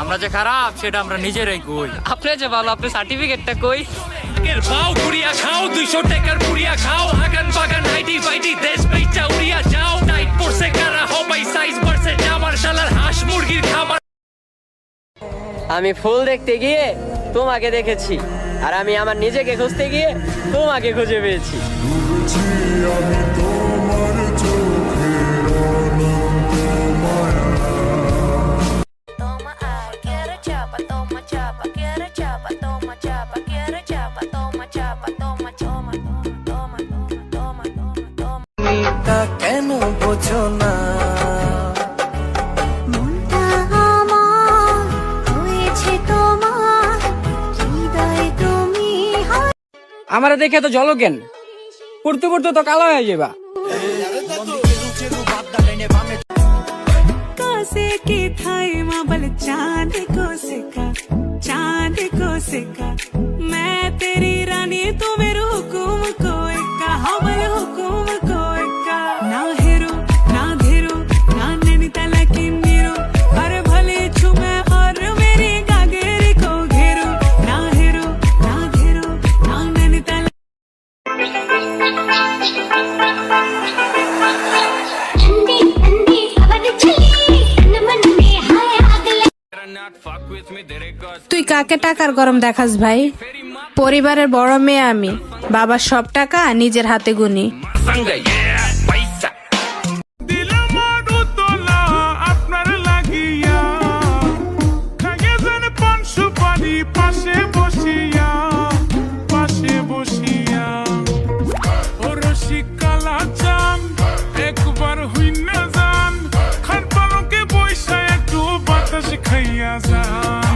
আমরা যে খারাপ সেটা আমরা নিজেরাই কই। আপনি যে ভালো, আপনি সার্টিফিকেটটা কই? পাও কুড়িয়া খাও 200 টাকার পুরিয়া খাও আগান বাগান আইডি ফাইডি দেশ বেচা উড়িয়া যাও টাইট পড়ছে কারা হবাই সাইজ বাড়ছে জামার শালার হাঁস মুরগির খাবার। আমি ফুল দেখতে গিয়ে তোমাকে দেখেছি, আর আমি আমার নিজেকে খুঁজতে গিয়ে তোমাকে খুঁজে পেয়েছি। কেন বোঝো না মনটা আমার হয়েছে তোমার হৃদয় তুমি। আমারে দেখে তো জলো কেন করতে করতে তো কালো হয়ে যাবা। कोसे की थाई माबल चांद को सिका मैं तेरी रानी तू मेरे हुकुम को एका हवल हुकुम को एका ना हेरो ना धेरो ना नैनीताल की नीरो हर भले छुमे और मेरी गागेरी को घेरो ना हेरो ना घेरो ना नैनीताल। ठंडी ठंडी हवा चली मन में है आग लगी। তুই কাকে টাকার গরম দেখাস ভাই? পরিবারের বড় মেয়ে আমি, বাবার সব টাকা নিজের হাতে গুনি। আপনার লাগিয়া খাগে যেন পাঁচশো পানি পাশে বসিয়া ও রসিকালা চান একবার হুইনা যান খান পালকে বৈশা একটু বাতাস খাইয়া যান।